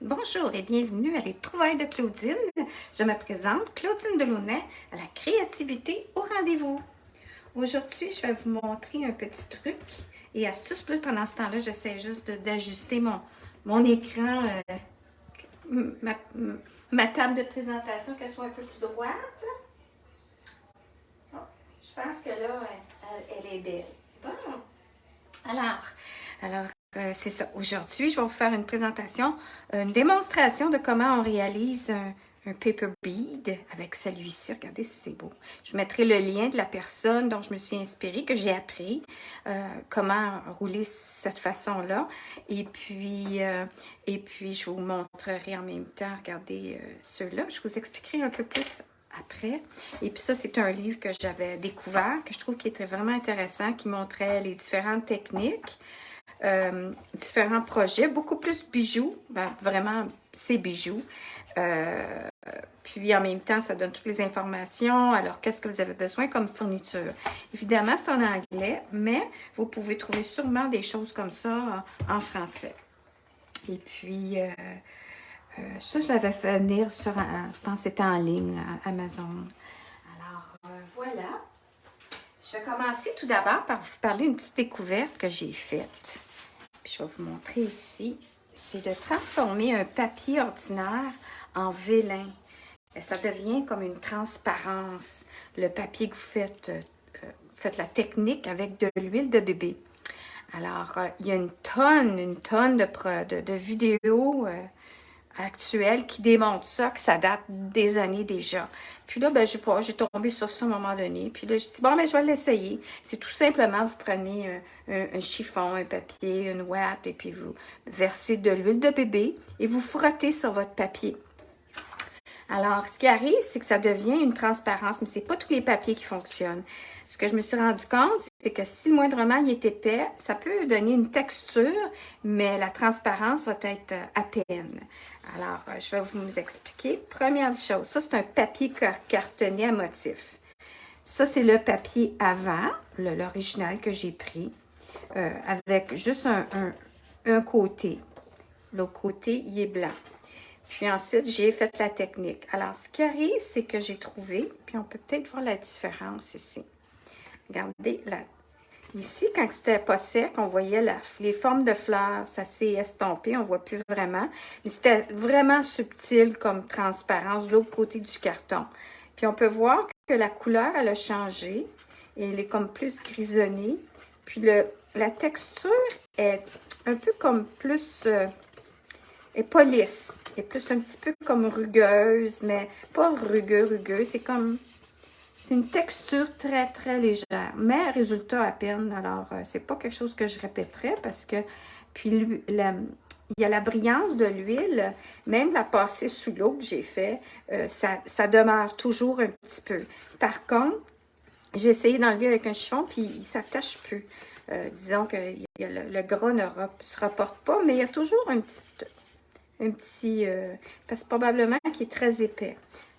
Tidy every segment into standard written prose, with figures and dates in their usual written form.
Bonjour et bienvenue à les Trouvailles de Claudine. Je me présente, Claudine Delaunay, à la créativité au rendez-vous. Aujourd'hui, je vais vous montrer un petit truc et astuce. Plus pendant ce temps-là, j'essaie juste d'ajuster mon écran, ma, ma table de présentation, qu'elle soit un peu plus droite. Oh, je pense que là, elle est belle. Bon. Alors, c'est ça. Aujourd'hui, je vais vous faire une présentation, une démonstration de comment on réalise un paper bead avec celui-ci. Regardez si c'est beau. Je mettrai le lien de la personne dont je me suis inspirée, que j'ai appris comment rouler cette façon-là. Et puis, je vous montrerai en même temps, regardez ceux-là. Je vous expliquerai un peu plus après. Et puis ça, c'est un livre que j'avais découvert, que je trouve qui était vraiment intéressant, qui montrait les différentes techniques, différents projets, beaucoup plus bijoux, ben, vraiment c'est bijoux. Puis en même temps, ça donne toutes les informations. Alors, qu'est-ce que vous avez besoin comme fourniture? Évidemment, c'est en anglais, mais vous pouvez trouver sûrement des choses comme ça en français. Et puis, ça, je l'avais fait venir sur, je pense que c'était en ligne, à Amazon. Alors, voilà. Je vais commencer tout d'abord par vous parler d'une petite découverte que j'ai faite. Puis je vais vous montrer ici. C'est de transformer un papier ordinaire en vélin. Ça devient comme une transparence. Le papier que vous faites la technique avec de l'huile de bébé. Alors, il y a une tonne de vidéos actuelles qui démontrent ça, que ça date des années déjà. Puis là, ben, j'ai tombé sur ça à un moment donné. Puis là, j'ai dit, bon, ben, je vais l'essayer. C'est tout simplement, vous prenez un chiffon, un papier, une ouate, et puis vous versez de l'huile de bébé et vous frottez sur votre papier. Alors, ce qui arrive, c'est que ça devient une transparence, mais ce n'est pas tous les papiers qui fonctionnent. Ce que je me suis rendu compte, c'est que si le moindrement il est épais, ça peut donner une texture, mais la transparence va être à peine. Alors, je vais vous expliquer. Première chose, ça c'est un papier cartonné à motif. Ça, c'est le papier avant, l'original que j'ai pris, avec juste un côté. L'autre côté, il est blanc. Puis ensuite, j'ai fait la technique. Alors, ce qui arrive, c'est que j'ai trouvé, puis on peut peut-être voir la différence ici. Regardez, là, ici, quand c'était pas sec, on voyait les formes de fleurs, ça s'est estompé, on ne voit plus vraiment. Mais c'était vraiment subtil comme transparence de l'autre côté du carton. Puis on peut voir que la couleur, elle a changé. Et elle est comme plus grisonnée. Puis la texture est un peu comme plus... est pas lisse. Elle est plus un petit peu comme rugueuse, mais pas rugueux. C'est comme... C'est une texture très, très légère, mais résultat à peine. Alors, c'est pas quelque chose que je répéterais parce que, puis, il y a la brillance de l'huile, même la passer sous l'eau que j'ai fait, ça demeure toujours un petit peu. Par contre, j'ai essayé d'enlever avec un chiffon, puis il s'attache plus. Disons que le gras ne se rapporte pas, mais il y a toujours un petit parce que probablement qu'il est très épais.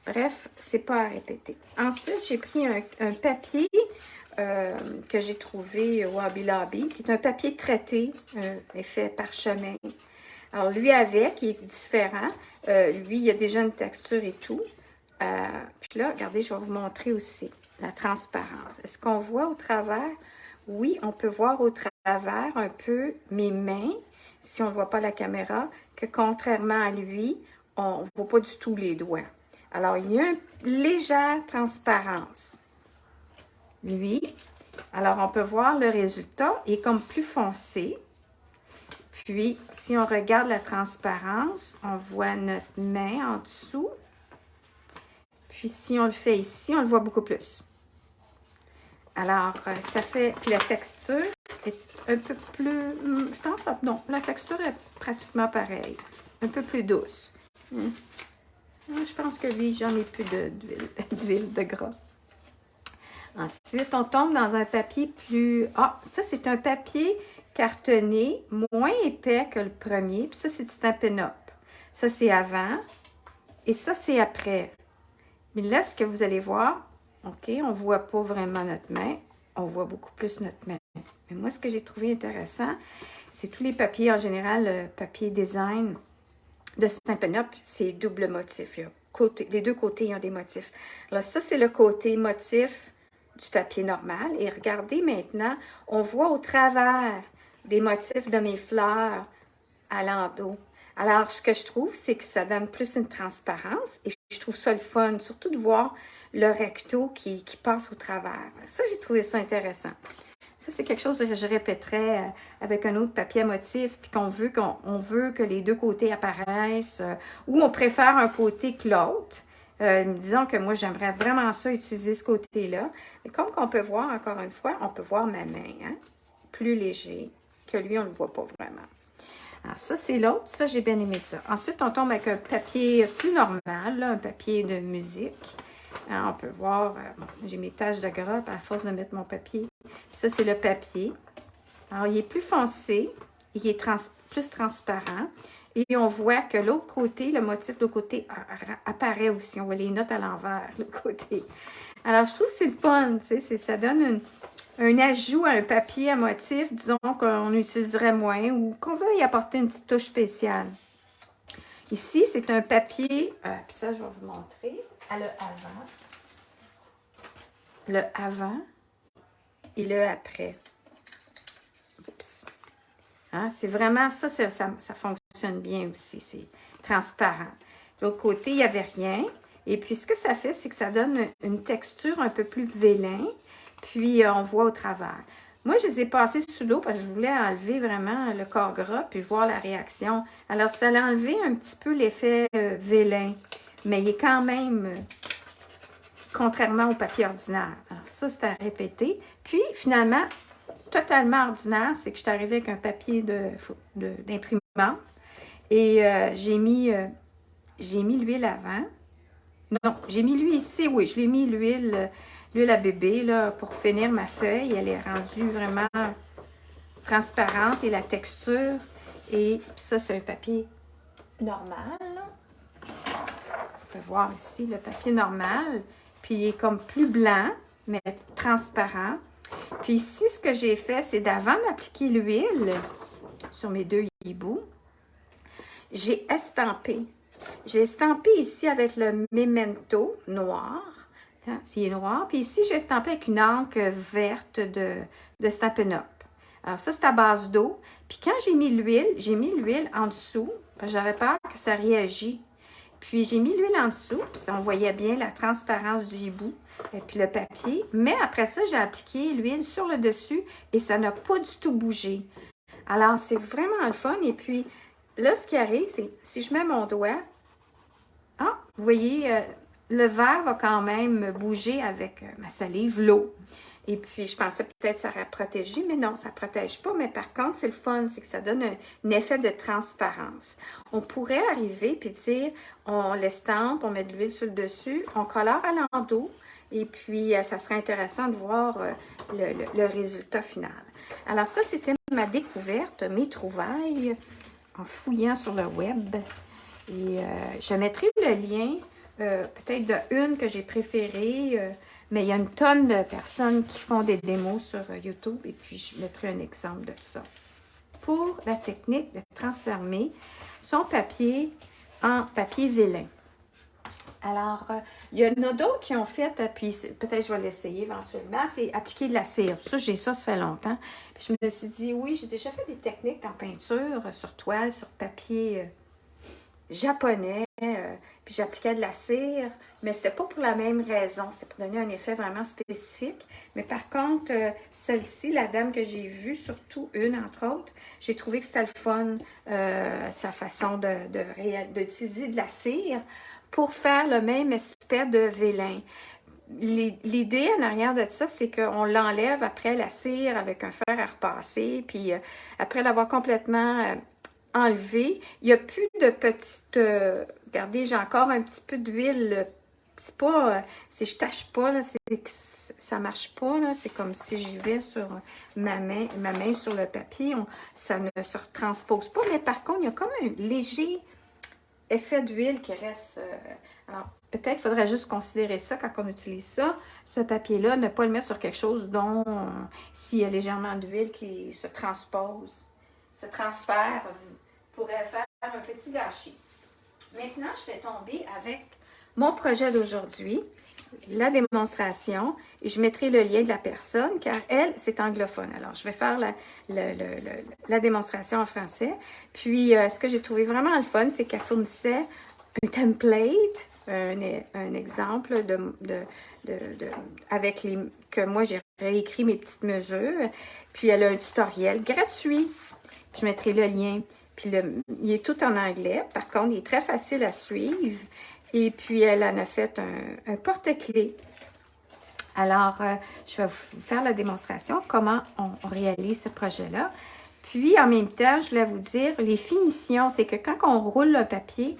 Bref, c'est pas à répéter. Ensuite, j'ai pris un papier que j'ai trouvé au Hobby Lobby, qui est un papier traité, effet parchemin. Alors, lui avec, il est différent. Lui, il a déjà une texture et tout. Puis là, regardez, je vais vous montrer aussi la transparence. Est-ce qu'on voit au travers? Oui, on peut voir au travers un peu mes mains, si on ne voit pas la caméra, que contrairement à lui, on ne voit pas du tout les doigts. Alors, il y a une légère transparence. Lui, alors on peut voir le résultat, il est comme plus foncé. Puis, si on regarde la transparence, on voit notre main en dessous. Puis, si on le fait ici, on le voit beaucoup plus. Alors, ça fait... Puis la texture est un peu plus... Je pense que non, la texture est pratiquement pareille. Un peu plus douce. Je pense que lui, j'en ai plus d'huile de gras. Ensuite, on tombe dans un papier plus... Ah, ça, c'est un papier cartonné, moins épais que le premier. Puis ça, c'est du Stampin' Up. Ça, c'est avant. Et ça, c'est après. Mais là, ce que vous allez voir, OK, on ne voit pas vraiment notre main. On voit beaucoup plus notre main. Mais moi, ce que j'ai trouvé intéressant, c'est tous les papiers, en général, le papier design. de Stampin' Up, c'est double motif. Les deux côtés ont des motifs. Alors ça, c'est le côté motif du papier normal. Et regardez maintenant, on voit au travers des motifs de mes fleurs à l'endos. Alors, ce que je trouve, c'est que ça donne plus une transparence et je trouve ça le fun, surtout de voir le recto qui passe au travers. Ça, j'ai trouvé ça intéressant. Ça, c'est quelque chose que je répéterais avec un autre papier à motif, puis qu'on veut que les deux côtés apparaissent, ou on préfère un côté que l'autre. Disons que moi, j'aimerais vraiment ça, utiliser ce côté-là. Mais comme on peut voir, encore une fois, on peut voir ma main, hein, plus léger, que lui, on ne le voit pas vraiment. Alors, ça, c'est l'autre. Ça, j'ai bien aimé ça. Ensuite, on tombe avec un papier plus normal, là, un papier de musique. Hein, on peut voir, j'ai mes taches de gras à force de mettre mon papier. Puis ça, c'est le papier. Alors, il est plus foncé, il est plus transparent. Et on voit que l'autre côté, le motif de l'autre côté apparaît aussi. On voit les notes à l'envers, l'autre côté. Alors, je trouve que c'est le fun, tu sais, ça donne un ajout à un papier à motif, disons qu'on utiliserait moins ou qu'on veut y apporter une petite touche spéciale. Ici, c'est un papier, puis ça, je vais vous montrer, à le avant. Le avant et le après. Oups. Hein, c'est vraiment ça, ça fonctionne bien aussi, c'est transparent. De l'autre côté, il n'y avait rien. Et puis, ce que ça fait, c'est que ça donne une texture un peu plus vélin. Puis, on voit au travers. Moi, je les ai passés sous l'eau parce que je voulais enlever vraiment le corps gras puis voir la réaction. Alors, ça a enlevé un petit peu l'effet vélin. Mais il est quand même, contrairement au papier ordinaire. Alors, ça, c'est à répéter. Puis, finalement, totalement ordinaire, c'est que je suis arrivée avec un papier d'imprimante. Et j'ai mis l'huile avant. Non, j'ai mis l'huile ici, oui, je l'ai mis l'huile à bébé là, pour finir ma feuille. Elle est rendue vraiment transparente et la texture. Et puis ça, c'est un papier normal. On peut voir ici le papier normal. Puis il est comme plus blanc, mais transparent. Puis ici, ce que j'ai fait, c'est d'avant d'appliquer l'huile sur mes deux hiboux, j'ai estampé. J'ai estampé ici avec le Memento noir. C'est noir. Puis ici, j'ai estampé avec une encre verte de Stampin' Up. Alors ça, c'est à base d'eau. Puis quand j'ai mis l'huile en dessous, parce que j'avais peur que ça réagisse. Puis j'ai mis l'huile en dessous, puis on voyait bien la transparence du hibou et puis le papier. Mais après ça, j'ai appliqué l'huile sur le dessus et ça n'a pas du tout bougé. Alors, c'est vraiment le fun. Et puis, là, ce qui arrive, c'est si je mets mon doigt, vous voyez, le verre va quand même bouger avec ma salive, l'eau. Et puis, je pensais peut-être que ça aurait protégé, mais non, ça ne protège pas. Mais par contre, c'est le fun, c'est que ça donne un effet de transparence. On pourrait arriver puis dire, on l'estampe, on met de l'huile sur le dessus, on colore à l'endos, et puis ça serait intéressant de voir le résultat final. Alors ça, c'était ma découverte, mes trouvailles, en fouillant sur le web. Et je mettrai le lien, peut-être de une que j'ai préférée, mais il y a une tonne de personnes qui font des démos sur YouTube et puis je mettrai un exemple de ça. Pour la technique de transformer son papier en papier vélin. Alors, il y en a d'autres qui ont fait, puis peut-être je vais l'essayer éventuellement, c'est appliquer de la cire. Ça, j'ai ça fait longtemps. Puis je me suis dit, oui, j'ai déjà fait des techniques en peinture, sur toile, sur papier japonais, puis j'appliquais de la cire, mais c'était pas pour la même raison, c'était pour donner un effet vraiment spécifique. Mais par contre, celle-ci, la dame que j'ai vue, surtout une entre autres, j'ai trouvé que c'était le fun, sa façon d'utiliser de la cire pour faire le même aspect de vélin. L'idée en arrière de ça, c'est qu'on l'enlève après la cire avec un fer à repasser, puis après l'avoir complètement enlevé, il n'y a plus de petites... regardez, j'ai encore un petit peu d'huile. C'est pas... je tâche pas, là, ça marche pas, là. C'est comme si j'y vais sur ma main sur le papier. Ça ne se transpose pas, mais par contre, il y a comme un léger effet d'huile qui reste... alors, peut-être qu'il faudrait juste considérer ça quand on utilise ça. Ce papier-là, ne pas le mettre sur quelque chose dont, s'il y a légèrement d'huile qui se transfère, pourrait faire un petit gâchis. Maintenant, je vais tomber avec mon projet d'aujourd'hui, la démonstration, et je mettrai le lien de la personne, car elle, c'est anglophone. Alors, je vais faire la démonstration en français. Puis, ce que j'ai trouvé vraiment le fun, c'est qu'elle fournissait un template, un exemple avec que moi, j'ai réécrit mes petites mesures. Puis, elle a un tutoriel gratuit. Puis, je mettrai le lien. Puis, il est tout en anglais. Par contre, il est très facile à suivre. Et puis, elle en a fait un porte-clés. Alors, je vais vous faire la démonstration, comment on réalise ce projet-là. Puis, en même temps, je voulais vous dire, les finitions, c'est que quand on roule un papier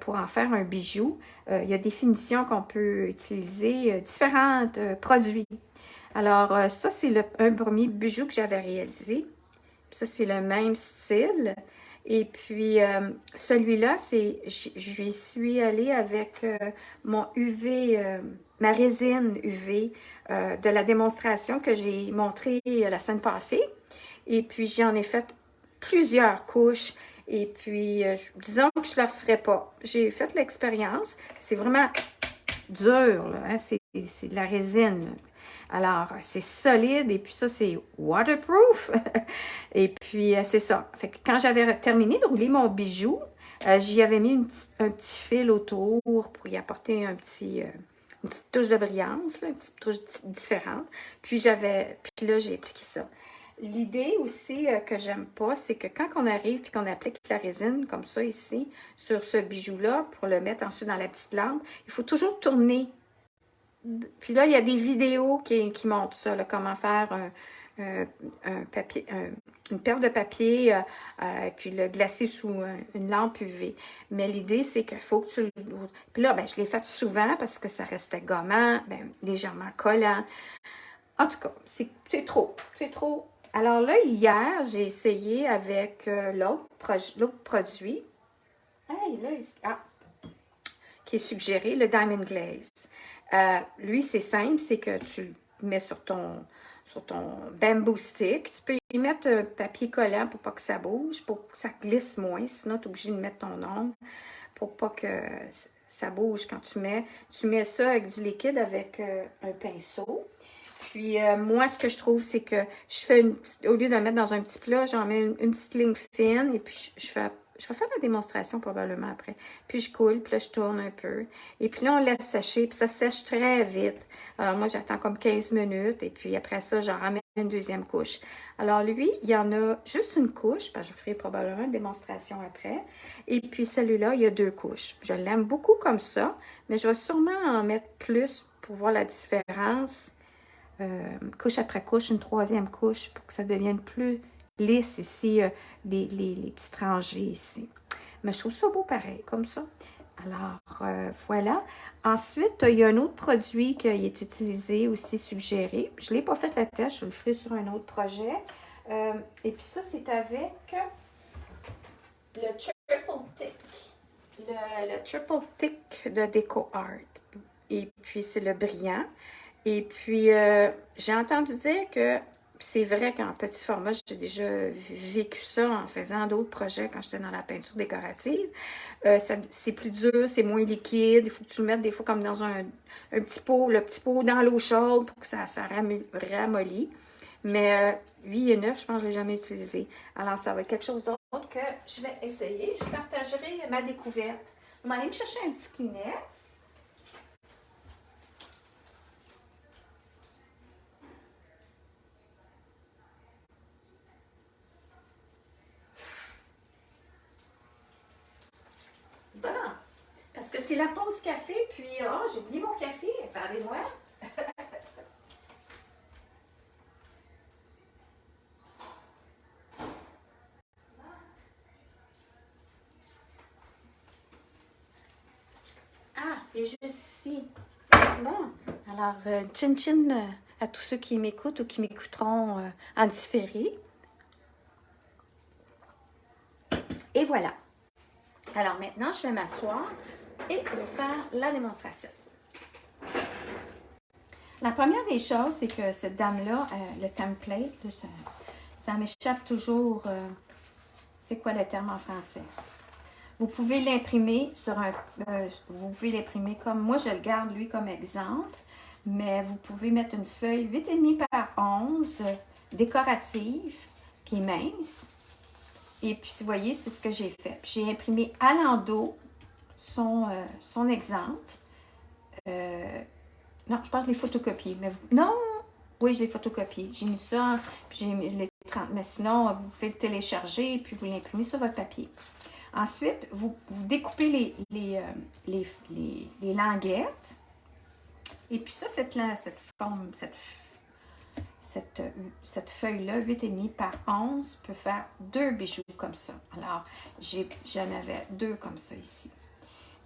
pour en faire un bijou, il y a des finitions qu'on peut utiliser, différents produits. Alors, ça, c'est un premier bijou que j'avais réalisé. Ça, c'est le même style. Et puis, celui-là, je suis allée avec mon UV, ma résine UV de la démonstration que j'ai montrée la semaine passée. Et puis, j'en ai fait plusieurs couches. Et puis, disons que je ne le referai pas. J'ai fait l'expérience. C'est vraiment dur, là, hein? C'est de la résine. Alors, c'est solide et puis ça, c'est waterproof. Et puis, c'est ça. Fait que quand j'avais terminé de rouler mon bijou, j'y avais mis un petit fil autour pour y apporter une petite touche de brillance, là, une petite touche différente. Puis là, j'ai appliqué ça. L'idée aussi que j'aime pas, c'est que quand on arrive et qu'on applique la résine, comme ça ici, sur ce bijou-là, pour le mettre ensuite dans la petite lampe, il faut toujours tourner. Puis là, il y a des vidéos qui montrent ça, là, comment faire une paire de papier, puis le glacer sous une lampe UV. Mais l'idée, c'est qu'il faut que tu le... Puis là, ben, je l'ai fait souvent parce que ça restait gommant, ben, légèrement collant. En tout cas, c'est trop. C'est trop. Alors là, hier, j'ai essayé avec l'autre produit. Hey, là, qui est suggéré, le Diamond Glaze. Lui, c'est simple, c'est que tu le mets sur ton bamboo stick. Tu peux y mettre un papier collant pour pas que ça bouge, pour que ça glisse moins. Sinon, tu es obligé de mettre ton ongle pour pas que ça bouge quand tu mets. Tu mets ça avec du liquide avec un pinceau. Puis, moi, ce que je trouve, c'est que je fais au lieu de le mettre dans un petit plat, j'en mets une petite ligne fine et puis je vais faire la démonstration probablement après. Puis je coule, puis là je tourne un peu. Et puis là, on laisse sécher, puis ça sèche très vite. Alors moi, j'attends comme 15 minutes et puis après ça, j'en ramène une deuxième couche. Alors lui, il y en a juste une couche, parce que je ferai probablement une démonstration après. Et puis celui-là, il y a 2 couches. Je l'aime beaucoup comme ça, mais je vais sûrement en mettre plus pour voir la différence. Couche après couche, une 3e couche pour que ça devienne plus lisse ici, les petits rangées ici. Mais je trouve ça beau pareil, comme ça. Alors, voilà. Ensuite, il y a un autre produit qui est utilisé, aussi suggéré. Je ne l'ai pas fait la test, je le ferai sur un autre projet. Et puis ça, c'est avec le Triple Thick. Le Triple Thick de Déco Art. Et puis, c'est le brillant. Et puis, j'ai entendu dire que c'est vrai qu'en petit format, j'ai déjà vécu ça en faisant d'autres projets quand j'étais dans la peinture décorative. C'est plus dur, c'est moins liquide. Il faut que tu le mettes des fois comme dans un petit pot, le petit pot dans l'eau chaude pour que ça ramollit. Mais lui, il est neuf, je pense que je ne l'ai jamais utilisé. Alors, ça va être quelque chose d'autre que je vais essayer. Je partagerai ma découverte. Je vais aller me chercher un petit Kleenex. Voilà. Parce que c'est la pause café, puis j'ai oublié mon café. Parlez-moi. Ah, il est juste ici. Bon. Alors, chin-chin à tous ceux qui m'écoutent ou qui m'écouteront en différé. Et voilà. Alors maintenant, je vais m'asseoir et je vais faire la démonstration. La première des choses, c'est que cette dame-là, le template, là, ça m'échappe toujours. C'est quoi le terme en français? Vous pouvez l'imprimer sur un... vous pouvez l'imprimer comme... Moi, je le garde, lui, comme exemple. Mais vous pouvez mettre une feuille 8,5 par 11 décorative, qui est mince. Et puis, vous voyez, c'est ce que j'ai fait. J'ai imprimé à l'endos son exemple. Non, je pense que je l'ai photocopié. Mais non, oui, je l'ai photocopié. J'ai mis ça, puis je l'ai 30. Mais sinon, vous pouvez le télécharger, puis vous l'imprimez sur votre papier. Ensuite, vous découpez les languettes. Et puis ça, cette feuille-là, 8,5 par 11, peut faire 2 bijoux comme ça. Alors, j'en avais 2 comme ça ici.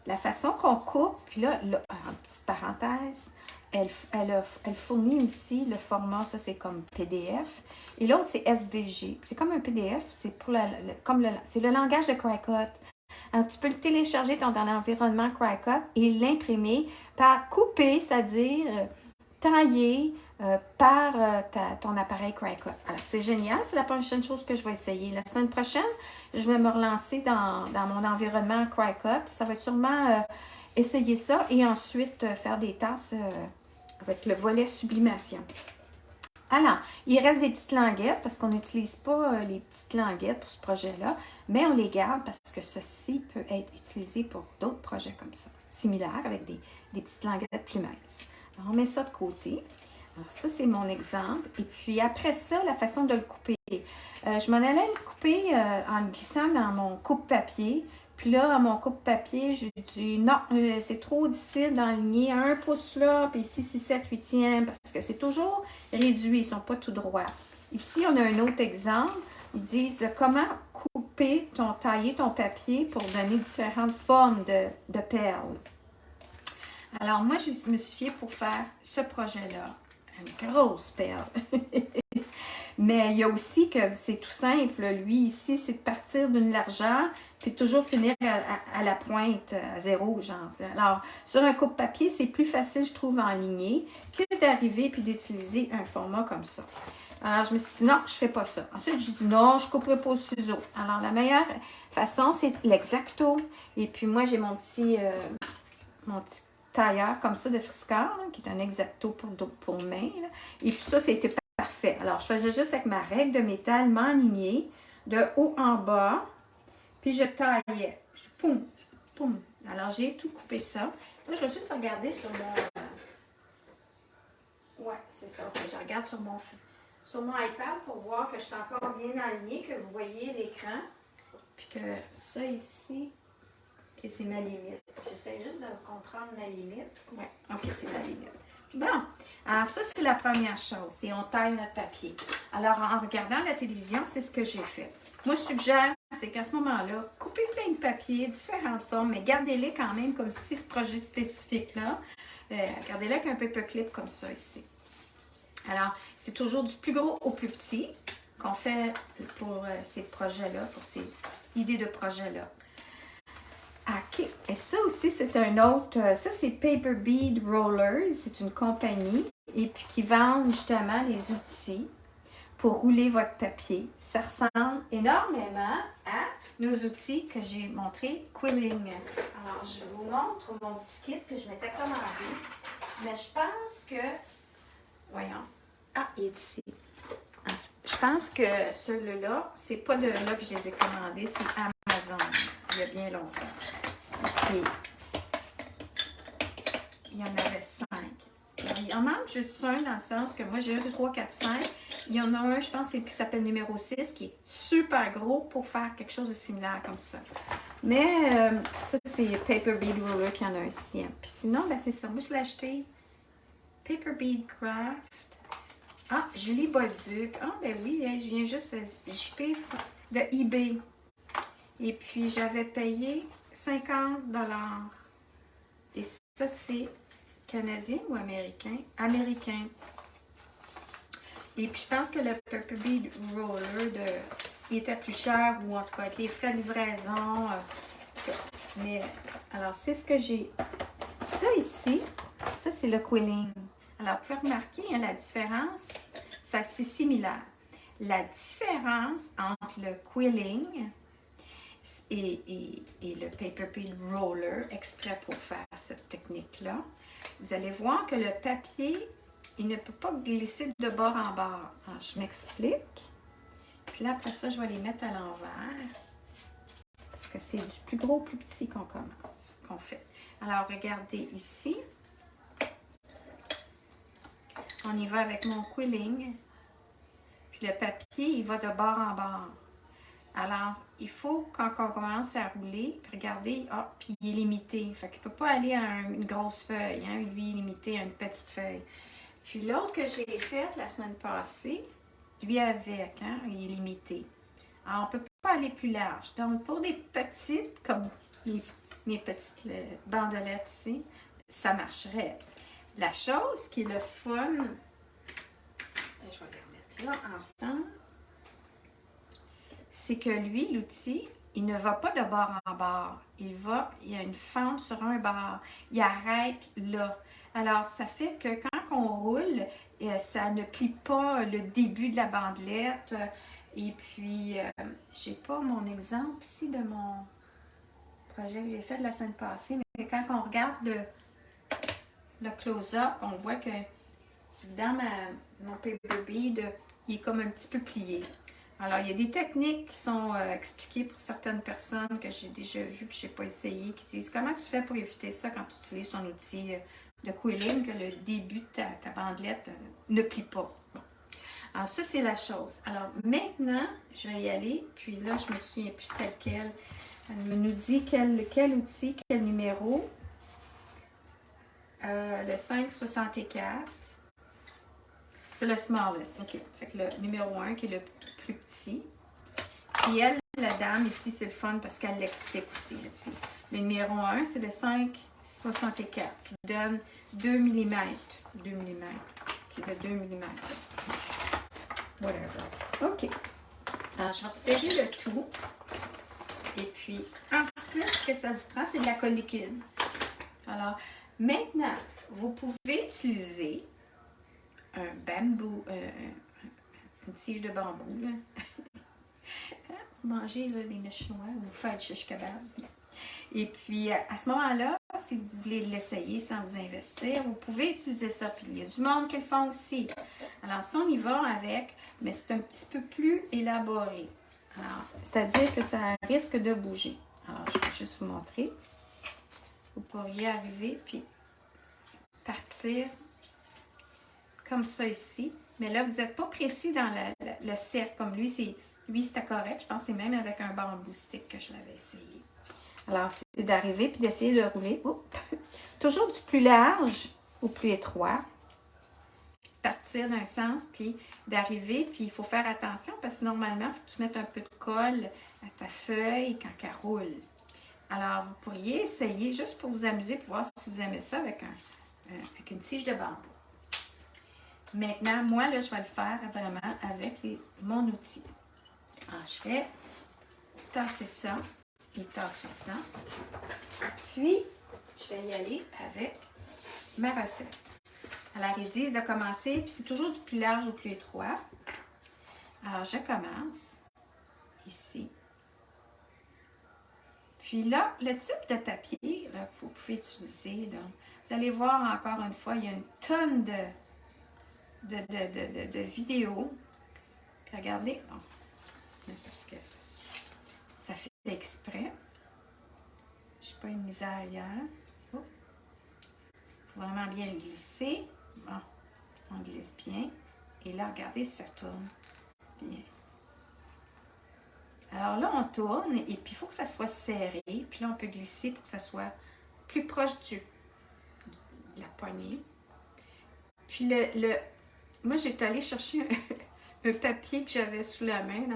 La façon qu'on coupe, puis là, en petite parenthèse, elle fournit aussi le format, ça c'est comme PDF. Et l'autre, c'est SVG. C'est comme un PDF, c'est c'est le langage de Cricut. Alors, tu peux le télécharger dans l'environnement Cricut et l'imprimer par couper, c'est-à-dire tailler par ton appareil Cricut. Alors, c'est génial, c'est la prochaine chose que je vais essayer. La semaine prochaine, je vais me relancer dans mon environnement Cricut. Ça va être sûrement essayer ça et ensuite faire des tasses avec le volet sublimation. Alors, il reste des petites languettes parce qu'on n'utilise pas les petites languettes pour ce projet-là, mais on les garde parce que ceci peut être utilisé pour d'autres projets comme ça, similaires avec des petites languettes plus minces. Alors, on met ça de côté. Alors, ça, c'est mon exemple. Et puis, après ça, la façon de le couper. Je m'en allais le couper en le glissant dans mon coupe-papier. Puis là, à mon coupe-papier, j'ai dit non, c'est trop difficile d'enligner un pouce là, puis ici, 6, 7, 8e, parce que c'est toujours réduit, ils ne sont pas tout droits. Ici, on a un autre exemple. Ils disent comment tailler ton papier pour donner différentes formes de perles. Alors, moi, je me suis fiée pour faire ce projet-là. Une grosse perle. Mais il y a aussi que c'est tout simple. Lui, ici, c'est de partir d'une largeur, puis toujours finir à la pointe, à 0, genre. Alors, sur un coupe-papier, c'est plus facile, je trouve, à enligner que d'arriver puis d'utiliser un format comme ça. Alors, je me suis dit, non, je ne fais pas ça. Ensuite, j'ai dit, non, je ne couperai pas au ciseau. Alors, la meilleure façon, c'est l'exacto. Et puis, moi, j'ai mon petit tailleur comme ça de Friscar, là, qui est un exacto pour main. Là. Et puis ça, c'était parfait. Alors, je faisais juste avec ma règle de métal m'enligner de haut en bas, puis je taillais. Poum, poum. Alors, j'ai tout coupé ça. Là, je vais juste regarder sur mon... Ouais, c'est ça. Okay, je regarde sur mon iPad pour voir que je suis encore bien alignée, que vous voyez l'écran. Puis que ça ici... OK, c'est ma limite. J'essaie juste de comprendre ma limite. Oui, OK, c'est ma limite. Bon, alors ça, c'est la première chose. C'est on taille notre papier. Alors, en regardant la télévision, c'est ce que j'ai fait. Moi, je suggère, c'est qu'à ce moment-là, coupez plein de papiers, différentes formes, mais gardez-les quand même comme si ce projet spécifique-là. Gardez-les avec un paperclip comme ça ici. Alors, c'est toujours du plus gros au plus petit qu'on fait pour ces projets-là, pour ces idées de projets-là. OK. Et ça aussi, c'est un autre... ça, c'est Paper Bead Rollers. C'est une compagnie et puis qui vendent justement les outils pour rouler votre papier. Ça ressemble énormément à nos outils que j'ai montrés, Quilling. Alors, je vous montre mon petit kit que je m'étais commandé. Mais je pense que... Voyons. Ah, il est ici. Je pense que ceux-là, c'est pas de là que je les ai commandés, c'est Amazon. Il y a bien longtemps. Et il y en avait 5. Il en manque juste un dans le sens que moi j'ai 1, 2, 3, 4, 5. Il y en a un, je pense, qui s'appelle numéro 6, qui est super gros pour faire quelque chose de similaire comme ça. Mais ça, c'est Paper Bead Roller qui en a un ici. Puis sinon, ben, c'est ça. Moi, je l'ai acheté Paper Bead Craft. Ah, Julie Bolduc. Ah, ben oui, je viens juste JP de eBay. Et puis, j'avais payé 50 $. Et ça, c'est canadien ou américain? Américain. Et puis, je pense que le Paper Bead Roller, il était plus cher, ou en tout cas, avec les frais de livraison. Mais, alors, c'est ce que j'ai. Ça ici, ça, c'est le Quilling. Alors, vous pouvez remarquer hein, la différence, c'est assez similaire. La différence entre le Quilling, et le Paper Bead Roller exprès pour faire cette technique-là. Vous allez voir que le papier, il ne peut pas glisser de bord en bord. Alors, je m'explique. Puis là, après ça, je vais les mettre à l'envers. Parce que c'est du plus gros au plus petit qu'on fait. Alors, regardez ici. On y va avec mon quilling. Puis le papier, il va de bord en bord. Alors, il faut, quand on commence à rouler, regardez, puis il est limité. Fait qu'il ne peut pas aller à une grosse feuille. Hein? Lui, il est limité à une petite feuille. Puis l'autre que j'ai fait la semaine passée, lui avec, hein, il est limité. Alors, on ne peut pas aller plus large. Donc, pour des petites, comme mes petites bandelettes ici, ça marcherait. La chose qui est le fun, je vais les remettre là ensemble, c'est que lui, l'outil, il ne va pas de bord en bord. Il y a une fente sur un bord. Il arrête là. Alors, ça fait que quand on roule, ça ne plie pas le début de la bandelette. Et puis, j'ai pas mon exemple ici de mon projet que j'ai fait de la semaine passée, mais quand on regarde le close-up, on voit que dans mon paper bead, il est comme un petit peu plié. Alors, il y a des techniques qui sont expliquées pour certaines personnes que j'ai déjà vues, que je n'ai pas essayé, qui disent comment tu fais pour éviter ça quand tu utilises ton outil de quilling, que le début de ta bandelette ne plie pas. Bon. Alors, ça, c'est la chose. Alors, maintenant, je vais y aller. Puis là, je me souviens plus tel quel. Elle nous dit quel outil, quel numéro. Le 564. C'est le smallest. OK. Fait que le numéro 1 qui est le plus petit. Puis elle, la dame, ici, c'est le fun parce qu'elle l'explique aussi. Ici. Le numéro 1, c'est le 564 qui donne 2 mm. 2 mm. Qui est de 2 mm. Whatever. OK. Alors, je vais resserrer le tout. Et puis, ensuite, ce que ça vous prend, c'est de la colle liquide. Alors, maintenant, vous pouvez utiliser un bambou, une tige de bambou. Là. Manger là, des chinois ou faire du shish kebab. Et puis, à ce moment-là, si vous voulez l'essayer sans vous investir, vous pouvez utiliser ça. Puis, il y a du monde qui le font aussi. Alors, si on y va avec, mais c'est un petit peu plus élaboré. Alors, c'est-à-dire que ça risque de bouger. Alors, je vais juste vous montrer. Vous pourriez arriver puis partir comme ça ici. Mais là, vous n'êtes pas précis dans le cercle. Comme lui, c'était correct. Je pense que c'est même avec un bambou stick que je l'avais essayé. Alors, c'est d'arriver puis d'essayer de rouler. Oups. Toujours du plus large au plus étroit. Puis de partir d'un sens, puis d'arriver. Puis il faut faire attention parce que normalement, il faut que tu mettes un peu de colle à ta feuille quand elle roule. Alors, vous pourriez essayer juste pour vous amuser, pour voir si vous aimez ça avec une tige de bambou. Maintenant, moi, là, je vais le faire vraiment avec mon outil. Alors, je vais tasser ça et tasser ça. Puis, je vais y aller avec ma recette. Alors, ils disent de commencer, puis c'est toujours du plus large au plus étroit. Alors, je commence ici. Puis là, le type de papier là, que vous pouvez utiliser, là, vous allez voir encore une fois, il y a une tonne de vidéos. Puis regardez, bon, parce que ça fait exprès. Je n'ai pas une misère hier. Il faut vraiment bien le glisser. Bon, on glisse bien. Et là, regardez, ça tourne bien. Alors là, on tourne et puis il faut que ça soit serré. Puis là, on peut glisser pour que ça soit plus proche de la poignée. Puis moi, j'étais allée chercher un papier que j'avais sous la main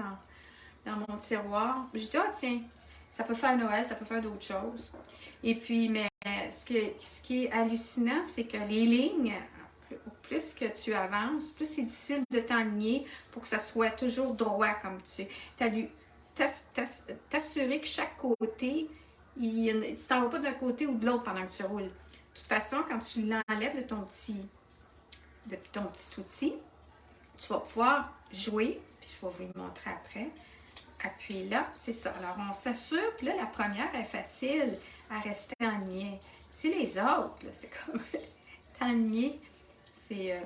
dans mon tiroir. J'ai dit, tiens, ça peut faire Noël, ça peut faire d'autres choses. Et puis, mais ce qui est hallucinant, c'est que les lignes, plus que tu avances, plus c'est difficile de t'enligner pour que ça soit toujours droit comme tu as dû t'assurer que chaque côté, tu t'en vas pas d'un côté ou de l'autre pendant que tu roules. De toute façon, quand tu l'enlèves de ton petit outil, tu vas pouvoir jouer, puis je vais vous le montrer après, appuyez-là, c'est ça. Alors, on s'assure, puis là, la première est facile à rester alignée. Si les autres, là, c'est comme aligné, c'est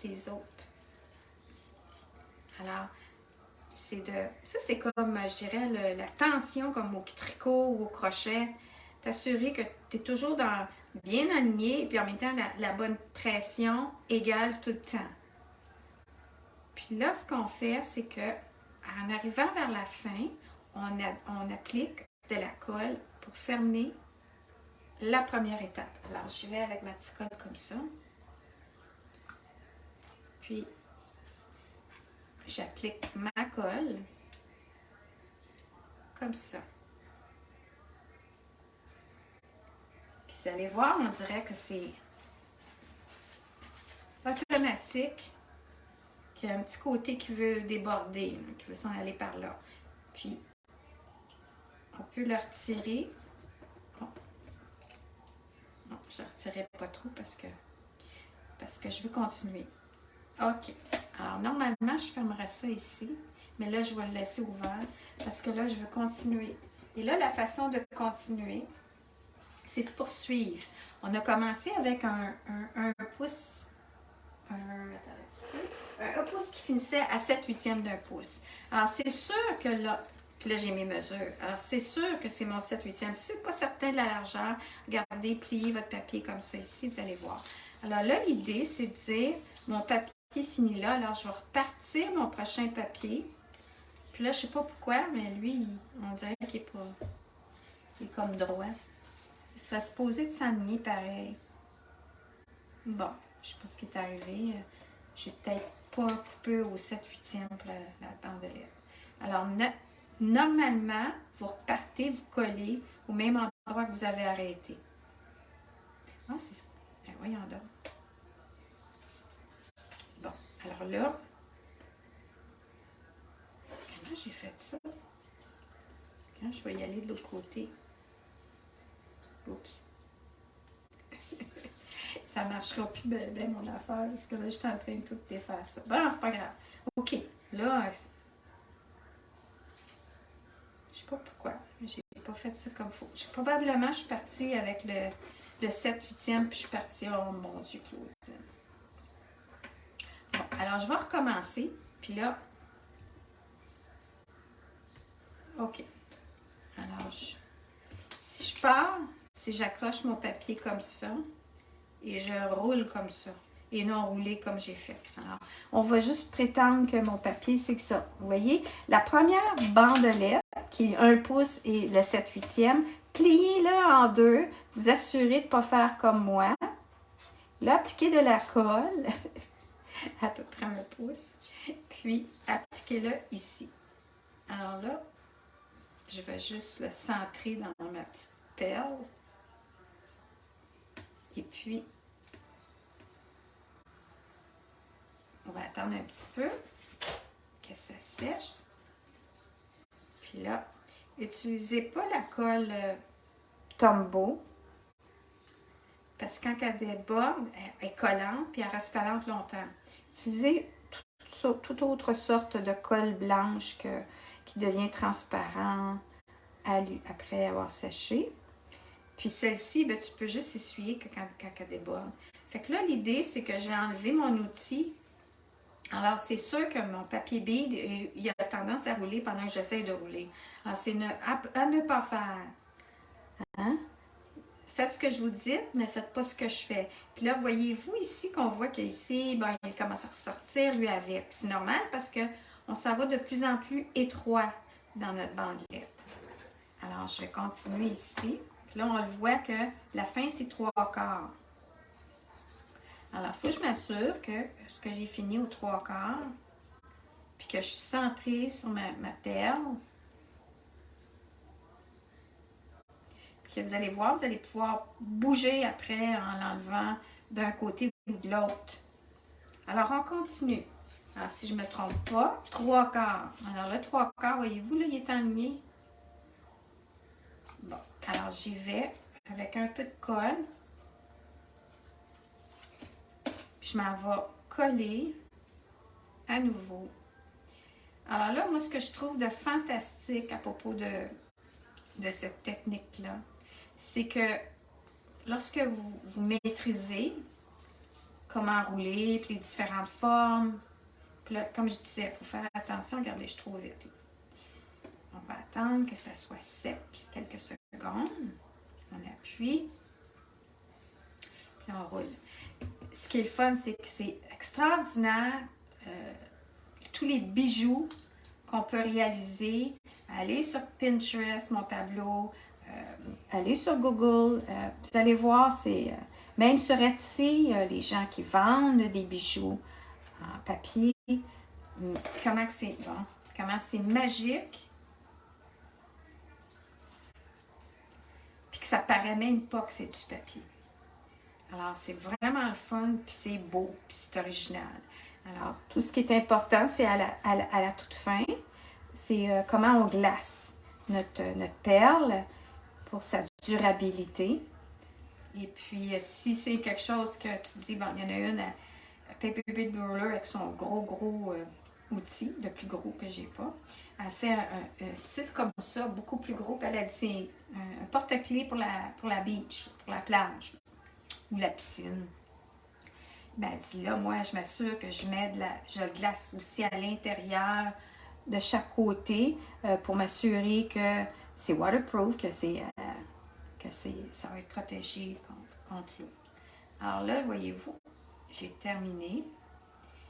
les autres. Alors, ça, c'est comme, je dirais, la tension, comme au tricot ou au crochet. T'assurer que tu es toujours bien aligné, et puis en même temps, la bonne pression égale tout le temps. Puis là, ce qu'on fait, c'est que en arrivant vers la fin, on applique de la colle pour fermer la première étape. Alors, je vais avec ma petite colle comme ça. Puis, j'applique ma colle comme ça. Puis, vous allez voir, on dirait que c'est automatique, qu'il y a un petit côté qui veut déborder, qui veut s'en aller par là. Puis, on peut le retirer. Non, je ne le retirerai pas trop parce que je veux continuer. OK. Alors, normalement, je fermerai ça ici, mais là, je vais le laisser ouvert parce que là, je veux continuer. Et là, la façon de continuer, c'est de poursuivre. On a commencé avec un pouce, un pouce qui finissait à 7/8 d'un pouce. Alors, c'est sûr que là, puis là, j'ai mes mesures. Alors, c'est sûr que c'est mon 7/8. Si c'est pas certain de la largeur, regardez, pliez votre papier comme ça ici, vous allez voir. Alors là, l'idée, c'est de dire, mon papier fini là, alors je vais repartir mon prochain papier. Puis là, je sais pas pourquoi, mais lui, on dirait qu'il est pas... Il est comme droit. Il serait supposé de s'aligner pareil. Bon, je sais pas ce qui est arrivé. J'ai peut-être pas coupé au 7/8 pour la bandelette. Alors, normalement, vous repartez, vous collez au même endroit que vous avez arrêté. Ah, c'est ça. Ben, voyons donc. Bon, alors là, comment j'ai fait ça? Quand je vais y aller de l'autre côté. Oups. Ça ne marchera plus ben mon affaire, parce que là, je suis en train de tout défaire ça. Bon, c'est pas grave. OK, là, je sais pas pourquoi. J'ai pas fait ça comme il faut. Probablement, je suis partie avec le 7/8, puis je suis partie, oh mon Dieu, Claudine. Bon, alors je vais recommencer, puis là, OK. Alors, si je pars, si j'accroche mon papier comme ça, et je roule comme ça, et non rouler comme j'ai fait. Alors, on va juste prétendre que mon papier, c'est que ça. Vous voyez, la première bandelette, qui est 1 pouce et le 7/8, pliez-le en deux. Vous assurez de ne pas faire comme moi. Là, appliquez de la colle, à peu près 1 pouce, puis appliquez-le ici. Alors là, je vais juste le centrer dans ma petite perle. Et puis, on va attendre un petit peu que ça sèche. Puis là, n'utilisez pas la colle Tombow, parce que quand elle déborde, elle est collante, puis elle reste collante longtemps. Utilisez toute autre sorte de colle blanche qui devient transparent après avoir séché. Puis celle-ci, ben, tu peux juste essuyer quand elle déborde. Fait que là, l'idée, c'est que j'ai enlevé mon outil. Alors, c'est sûr que mon papier bead, il a tendance à rouler pendant que j'essaie de rouler. Alors, c'est à ne pas faire. Hein? Faites ce que je vous dis, mais faites pas ce que je fais. Puis là, voyez-vous ici qu'on voit qu'ici, ben, il commence à ressortir, lui, avec. C'est normal parce qu'on s'en va de plus en plus étroit dans notre bandelette. Alors, je vais continuer ici. Puis là, on le voit que la fin, c'est 3/4. Alors, il faut que je m'assure que j'ai fini au 3/4, puis que je suis centrée sur ma perle. Puis que vous allez voir, vous allez pouvoir bouger après en l'enlevant d'un côté ou de l'autre. Alors, on continue. Alors, si je ne me trompe pas, 3/4. Alors, le 3/4, voyez-vous, là, il est aligné. Bon, alors j'y vais avec un peu de colle. Puis je m'en vais coller à nouveau. Alors là, moi, ce que je trouve de fantastique à propos de cette technique-là, c'est que lorsque vous maîtrisez comment rouler, puis les différentes formes, puis là, comme je disais, il faut faire attention, regardez, je suis trop vite. Là. On va attendre que ça soit sec quelques secondes. On appuie, puis on roule. Ce qui est le fun, c'est que c'est extraordinaire, tous les bijoux qu'on peut réaliser. Allez sur Pinterest, mon tableau, allez sur Google, vous allez voir, c'est même sur Etsy, les gens qui vendent des bijoux en papier, comment c'est bon, comment c'est magique, puis que ça paraît même pas que c'est du papier. Alors, c'est vraiment le fun, puis c'est beau, puis c'est original. Alors, tout ce qui est important, c'est à la toute fin, c'est comment on glace notre perle pour sa durabilité. Et puis, si c'est quelque chose que tu dis, bon, il y en a une à Paper Bit Burler avec son gros outil, le plus gros que j'ai pas. Elle fait un style comme ça, beaucoup plus gros. Puis elle a dit, c'est un porte-clés pour la beach, pour la plage ou la piscine. Ben, elle dit là, moi, je m'assure que je le glace aussi à l'intérieur de chaque côté pour m'assurer que c'est waterproof, que ça va être protégé contre l'eau. Alors là, voyez-vous, j'ai terminé.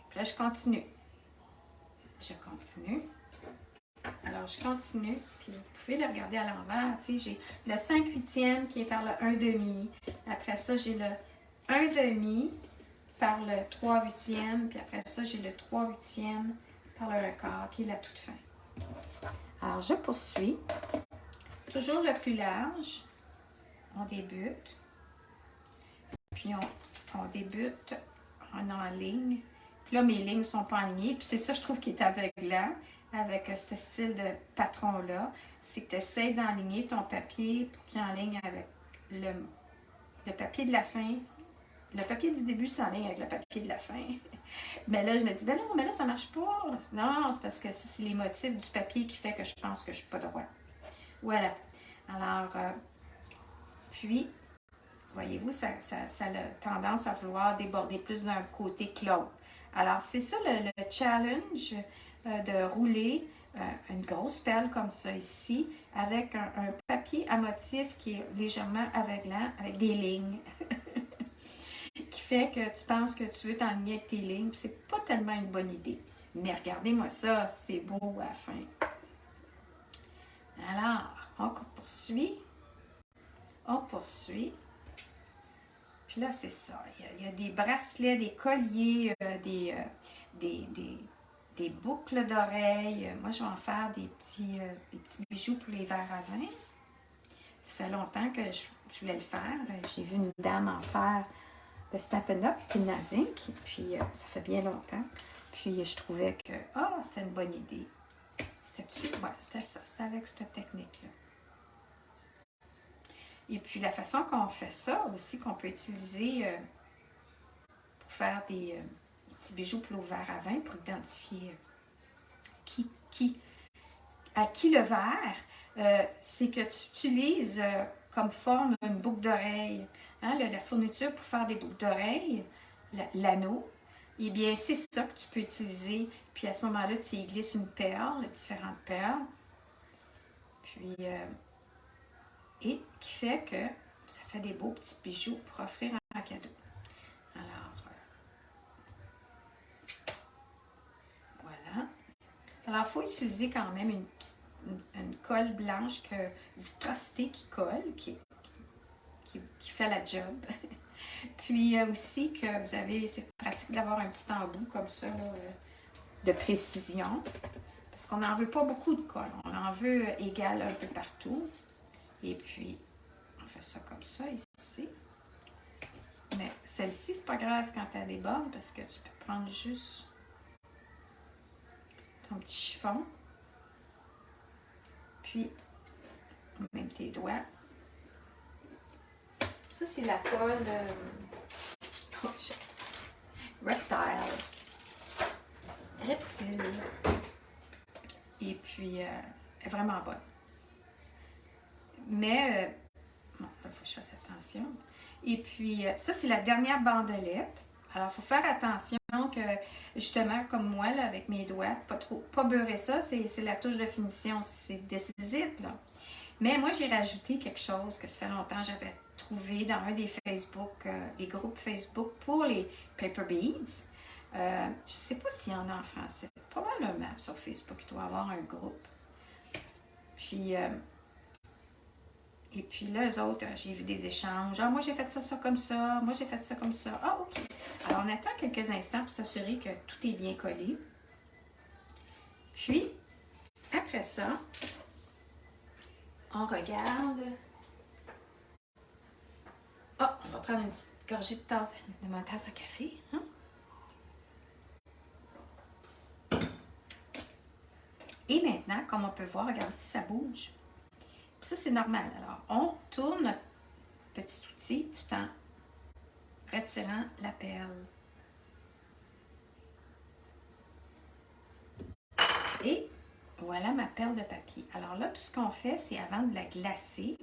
Puis là, je continue. Alors, je continue. Puis vous pouvez le regarder à l'envers. Tu sais, j'ai le 5/8 qui est par le 1/2. Après ça, j'ai le 1/2 par le 3/8. Puis après ça, j'ai le 3/8 par le 1/4 qui est la toute fin. Alors, je poursuis. Toujours le plus large. On débute. Puis on débute en ligne. Puis là, mes lignes ne sont pas alignées. Puis c'est ça, je trouve, qui est aveuglant avec ce style de patron-là. C'est que tu essaies d'enligner ton papier pour qu'il enligne avec le papier de la fin. Le papier du début s'enligne avec le papier de la fin. Mais là, je me dis, ben non, mais là, ça ne marche pas. Non, c'est parce que c'est les motifs du papier qui fait que je pense que je ne suis pas droite. Voilà. Alors, puis, voyez-vous, ça a tendance à vouloir déborder plus d'un côté que l'autre. Alors, c'est ça le challenge de rouler une grosse perle comme ça ici avec un papier à motif qui est légèrement aveuglant avec des lignes. Qui fait que tu penses que tu veux t'enligner avec tes lignes, puis c'est pas tellement une bonne idée. Mais regardez-moi ça, c'est beau à la fin. Alors, on poursuit. Puis là, c'est ça. Il y a des bracelets, des colliers, des boucles d'oreilles. Moi, je vais en faire des petits bijoux pour les verres à vin. Ça fait longtemps que je voulais le faire. J'ai vu une dame en faire le Stampin' Up, Zinc, puis ça fait bien longtemps. Puis je trouvais que, c'était une bonne idée. C'était ça, c'était avec cette technique-là. Et puis la façon qu'on fait ça aussi, qu'on peut utiliser pour faire des petits bijoux pour le verre à vin, pour identifier à qui le verre, c'est que tu utilises comme forme une boucle d'oreille. Hein, la fourniture pour faire des boucles d'oreilles, l'anneau, eh bien, c'est ça que tu peux utiliser. Puis à ce moment-là, tu y glisses une perle, différentes perles. Puis, et qui fait que ça fait des beaux petits bijoux pour offrir en cadeau. Alors, voilà. Alors, il faut utiliser quand même une colle blanche que vous trustez qui colle, qui fait la job. Puis aussi que vous avez, c'est pratique d'avoir un petit embout comme ça, là, de précision. Parce qu'on n'en veut pas beaucoup de colle. On en veut égal un peu partout. Et puis, on fait ça comme ça ici. Mais celle-ci, c'est pas grave quand elle déborde parce que tu peux prendre juste ton petit chiffon. Puis, même tes doigts. Ça, c'est la colle reptile. Et puis, elle est vraiment bonne. Mais, bon, il faut que je fasse attention. Et puis, ça, c'est la dernière bandelette. Alors, il faut faire attention que, justement, comme moi, là, avec mes doigts, pas beurrer ça, c'est la touche de finition, c'est décisif, là. Mais moi, j'ai rajouté quelque chose que ça fait longtemps que j'avais trouvé dans un des Facebook, des groupes Facebook pour les paper beads. Je ne sais pas s'il y en a en français. Probablement sur Facebook, il doit y avoir un groupe. Puis, et puis là, eux autres, j'ai vu des échanges. Ah, moi, j'ai fait ça comme ça. Moi, j'ai fait ça comme ça. Ah, OK. Alors, on attend quelques instants pour s'assurer que tout est bien collé. Puis, après ça, on regarde. Ah, on va prendre une petite gorgée de ma tasse à café. Hein? Et maintenant, comme on peut voir, regardez si ça bouge. Puis ça, c'est normal. Alors, on tourne notre petit outil tout en retirant la perle. Et voilà ma perle de papier. Alors là, tout ce qu'on fait, c'est avant de la glacer.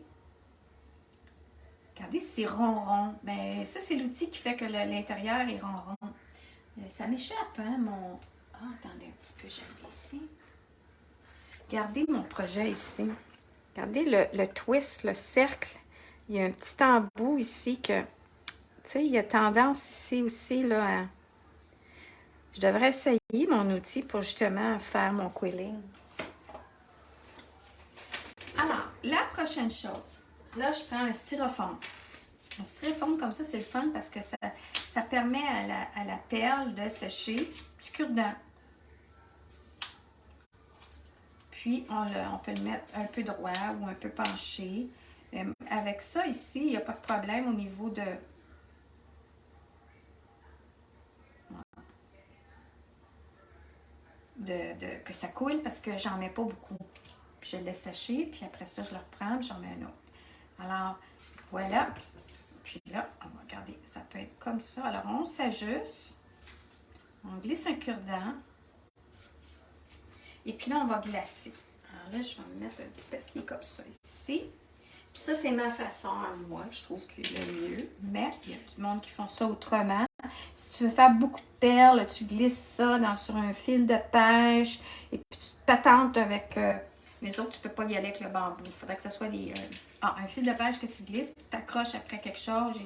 Regardez, c'est rond. Ben, ça, c'est l'outil qui fait que l'intérieur est rond. Ça m'échappe, hein, mon... Ah, attendez un petit peu, j'avais ici. Regardez mon projet ici. Regardez le twist, le cercle. Il y a un petit embout ici que... Tu sais, il y a tendance ici aussi, là, à... Je devrais essayer mon outil pour justement faire mon quilling. Alors, la prochaine chose. Là, je prends un styrofoam. Un styrofoam comme ça, c'est le fun parce que ça permet à la perle de sécher. Petit cure-dent. Puis, on peut le mettre un peu droit ou un peu penché. Avec ça, ici, il n'y a pas de problème au niveau de... que ça coule parce que j'en mets pas beaucoup. Puis je le laisse sécher, puis après ça, je le reprends, puis j'en mets un autre. Alors, voilà. Puis là, on va regarder, ça peut être comme ça. Alors, on s'ajuste. On glisse un cure-dent. Et puis là, on va glacer. Alors là, je vais me mettre un petit papier comme ça ici. Puis ça, c'est ma façon à moi. Je trouve que le mieux. Mais il y a du monde qui font ça autrement. Si tu veux faire beaucoup de perles, tu glisses ça sur un fil de pêche. Et puis tu te patentes avec... les autres, tu ne peux pas y aller avec le bambou. Il faudrait que ce soit un fil de pêche que tu glisses, tu t'accroches après quelque chose.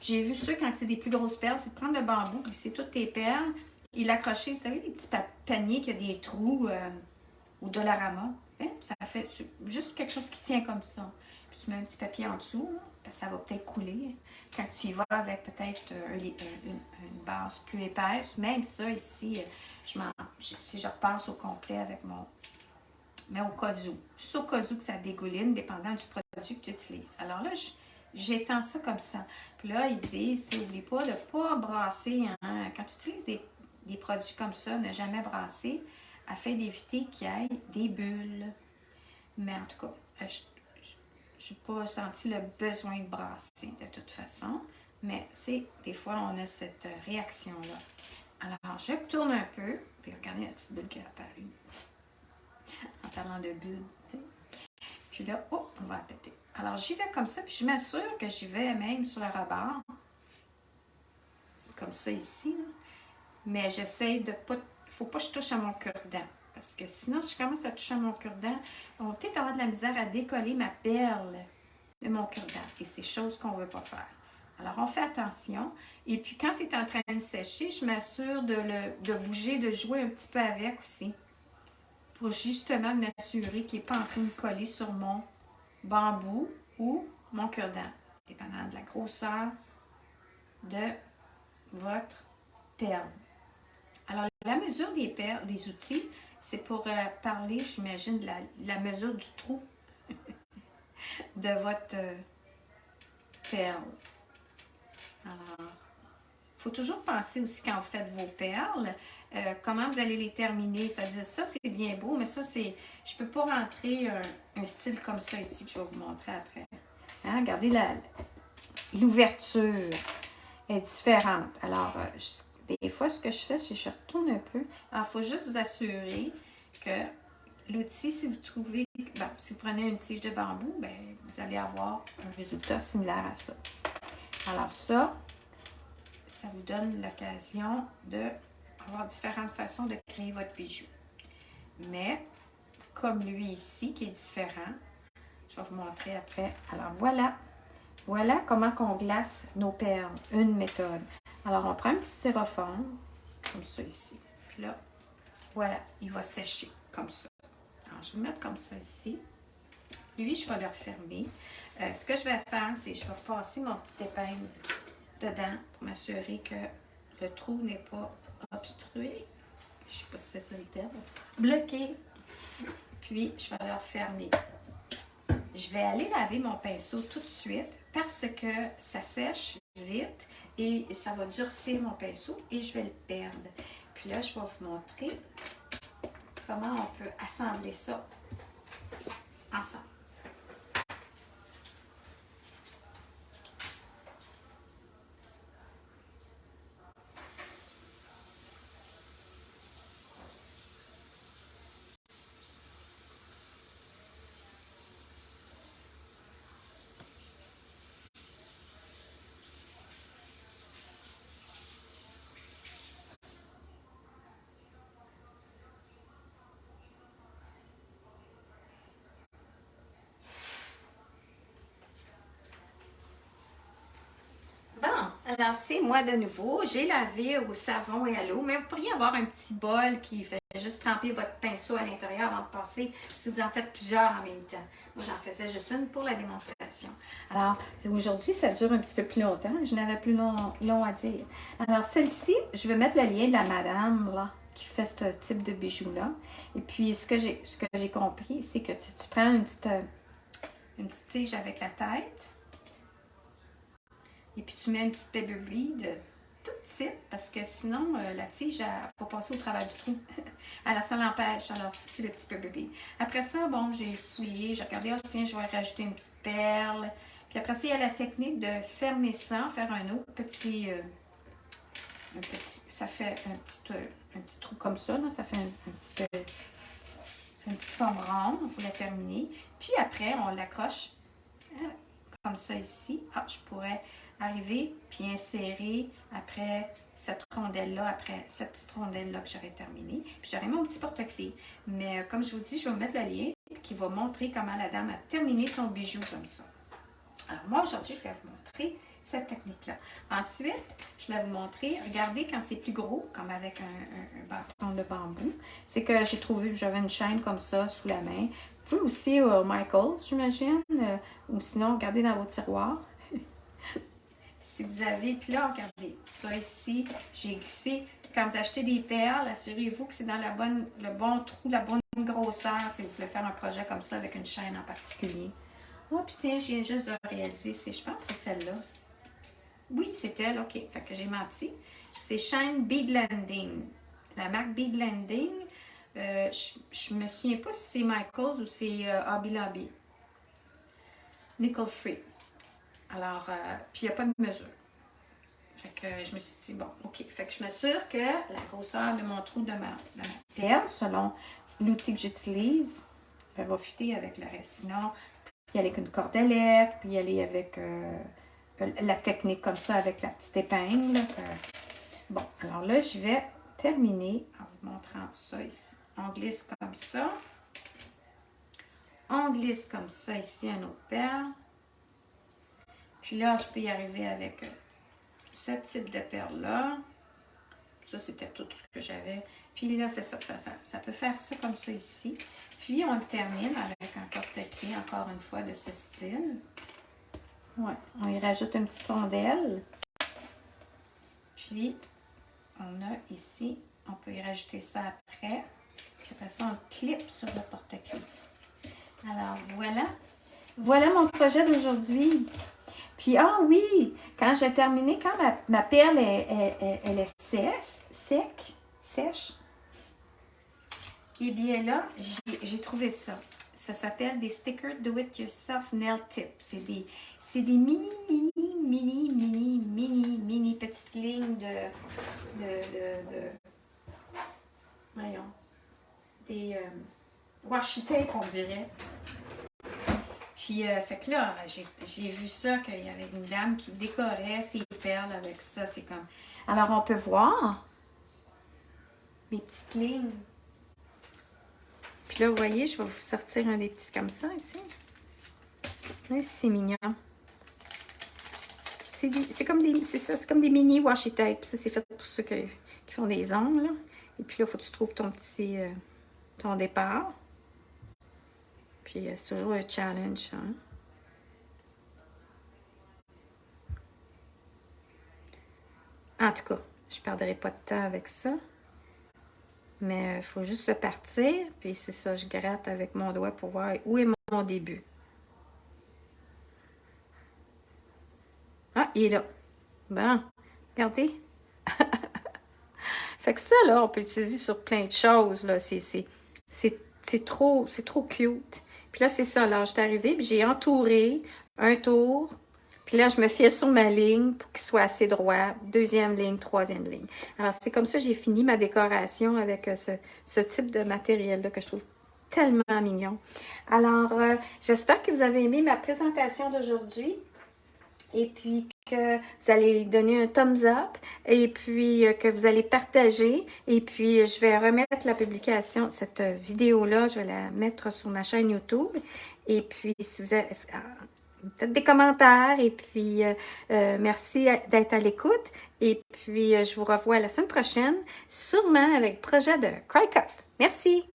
J'ai vu ceux, quand c'est des plus grosses perles, c'est de prendre le bambou, glisser toutes tes perles et l'accrocher. Vous savez, les petits paniers qui ont des trous au Dollarama. Hein? Ça fait juste quelque chose qui tient comme ça. Puis tu mets un petit papier en dessous, là, parce que ça va peut-être couler. Quand tu y vas avec peut-être une base plus épaisse, même ça ici, si je repasse au complet avec mon... Mais au cas où. Juste au cas où que ça dégouline, dépendant du produit que tu utilises. Alors là, j'étends ça comme ça. Puis là, ils disent, n'oublie pas de ne pas brasser. Hein. Quand tu utilises des produits comme ça, ne jamais brasser afin d'éviter qu'il y ait des bulles. Mais en tout cas, je n'ai pas senti le besoin de brasser de toute façon. Mais des fois, on a cette réaction-là. Alors, je tourne un peu. Puis regardez la petite bulle qui est apparue. En parlant de bulles, tu sais. Puis là, oh, on va péter. Alors, j'y vais comme ça, puis je m'assure que j'y vais même sur le rebord. Comme ça ici. Là. Mais j'essaie de pas... Il ne faut pas que je touche à mon cure-dent. Parce que sinon, si je commence à toucher à mon cure-dent, on va peut-être avoir de la misère à décoller ma perle de mon cure-dent. Et c'est chose qu'on ne veut pas faire. Alors, on fait attention. Et puis, quand c'est en train de sécher, je m'assure de bouger, de jouer un petit peu avec aussi. Pour justement m'assurer qu'il n'est pas en train de coller sur mon bambou ou mon cure-dent, dépendant de la grosseur de votre perle. Alors, la mesure des perles, des outils, c'est pour parler, j'imagine, de la mesure du trou de votre perle. Alors, il faut toujours penser aussi quand vous faites vos perles, comment vous allez les terminer. C'est-à-dire, ça, c'est bien beau, mais ça, c'est... Je ne peux pas rentrer un style comme ça ici que je vais vous montrer après. Hein? Regardez, l'ouverture est différente. Alors, des fois, ce que je fais, c'est que je retourne un peu. Alors, il faut juste vous assurer que l'outil, si vous trouvez, ben, si vous prenez une tige de bambou, ben, vous allez avoir un résultat similaire à ça. Alors ça vous donne l'occasion d'avoir différentes façons de créer votre bijou. Mais, comme lui ici, qui est différent, je vais vous montrer après. Alors voilà, voilà comment on glace nos perles, une méthode. Alors on prend un petit styrofoam, comme ça ici. Puis là, voilà, il va sécher comme ça. Alors je vais le mettre comme ça ici. Lui, je vais le refermer. Ce que je vais faire, c'est que je vais passer mon petit épingle dedans pour m'assurer que le trou n'est pas obstrué. Je ne sais pas si c'est ça le terme. Bloqué. Puis, je vais le refermer. Je vais aller laver mon pinceau tout de suite parce que ça sèche vite et ça va durcir mon pinceau et je vais le perdre. Puis là, je vais vous montrer comment on peut assembler ça ensemble. Bon, alors c'est moi de nouveau. J'ai lavé au savon et à l'eau, mais vous pourriez avoir un petit bol qui fait juste tremper votre pinceau à l'intérieur avant de passer si vous en faites plusieurs en même temps. Moi, j'en faisais juste une pour la démonstration. Alors, aujourd'hui, ça dure un petit peu plus longtemps. Je n'avais plus long à dire. Alors, celle-ci, je vais mettre le lien de la madame là, qui fait ce type de bijoux-là. Et puis, ce que j'ai compris, c'est que tu prends une petite tige avec la tête. Et puis, tu mets une petite baby bead toute petite parce que sinon, la tige, elle va passer au travers du trou. Alors, ça l'empêche. Alors, c'est le petit baby bead. Après ça, bon, j'ai fouillé, j'ai regardé, oh, tiens, je vais rajouter une petite perle. Puis après ça, il y a la technique de fermer ça, faire un autre petit, ça fait un petit trou comme ça, là. Ça fait une petite forme ronde. Il faut la terminer. Puis après, on l'accroche comme ça ici. Ah, je pourrais arriver puis insérer après cette rondelle-là, après cette petite rondelle-là que j'aurais terminée. Puis j'aurai mon petit porte-clés. Mais comme je vous dis, je vais vous mettre le lien qui va montrer comment la dame a terminé son bijou comme ça. Alors moi, aujourd'hui, je vais vous montrer cette technique-là. Ensuite, je vais vous montrer, regardez quand c'est plus gros, comme avec un bâton de bambou, c'est que j'ai trouvé, j'avais une chaîne comme ça sous la main. Vous pouvez aussi Michaels, j'imagine, ou sinon, regardez dans vos tiroirs. Si vous avez, puis là, regardez, ça ici, j'ai glissé. Quand vous achetez des perles, assurez-vous que c'est dans le bon trou, la bonne grosseur, si vous voulez faire un projet comme ça avec une chaîne en particulier. Oh, puis tiens, je viens juste de réaliser, je pense que c'est celle-là. Oui, c'est elle, ok. Fait que j'ai menti. C'est Shine Bead Landing. La marque Bead Landing. Je me souviens pas si c'est Michaels ou c'est Hobby Lobby. Nickel Free. Alors, puis il n'y a pas de mesure. Fait que je me suis dit, bon, ok. Fait que je m'assure que la grosseur de mon trou de ma perle, selon l'outil que j'utilise, va fitter avec le reste. Sinon, y aller avec une cordelette, puis y aller avec la technique comme ça, avec la petite épingle. Bon, alors là, je vais terminer en vous montrant ça ici. On glisse comme ça. On glisse comme ça ici un autre perle. Puis là, je peux y arriver avec ce type de perle-là. Ça, c'était tout ce que j'avais. Puis là, c'est ça, ça peut faire ça comme ça ici. Puis, on le termine avec un porte-clés, encore une fois, de ce style. Ouais, on y rajoute une petite rondelle. Puis, on a ici, on peut y rajouter ça après. Puis après ça, on clip sur le porte-clés. Alors, voilà. Voilà mon projet d'aujourd'hui. Puis, ah oui, quand j'ai terminé, quand ma perle elle est sèche, et bien là, j'ai trouvé ça. Ça s'appelle des stickers Do It Yourself Nail Tips. C'est des mini petites lignes voyons, washi tape, on dirait. Puis, fait que là, j'ai vu ça, qu'il y avait une dame qui décorait ses perles avec ça. C'est comme... Alors, on peut voir mes petites lignes. Puis là, vous voyez, je vais vous sortir un des petits comme ça, ici. Oui, c'est mignon. C'est comme des mini washi tape. Ça, c'est fait pour ceux qui font des ongles, là. Et puis là, il faut que tu trouves ton petit... ton départ. Puis, c'est toujours un challenge, hein. En tout cas, je ne perdrai pas de temps avec ça. Mais il faut juste le partir. Puis c'est ça, je gratte avec mon doigt pour voir où est mon début. Ah, il est là. Bon, regardez. Fait que ça, là, on peut l'utiliser sur plein de choses, là. C'est trop cute. Puis là, c'est ça. Là, je suis arrivée, puis j'ai entouré un tour. Puis là, je me fiais sur ma ligne pour qu'il soit assez droit. Deuxième ligne, troisième ligne. Alors, c'est comme ça que j'ai fini ma décoration avec ce type de matériel-là que je trouve tellement mignon. Alors, j'espère que vous avez aimé ma présentation d'aujourd'hui. Et puis que vous allez donner un thumbs up. Et puis que vous allez partager. Et puis, je vais remettre la publication, cette vidéo-là, je vais la mettre sur ma chaîne YouTube. Et puis, si vous avez... Faites des commentaires et puis merci d'être à l'écoute. Et puis je vous revois la semaine prochaine, sûrement avec le projet de Cry Cut. Merci!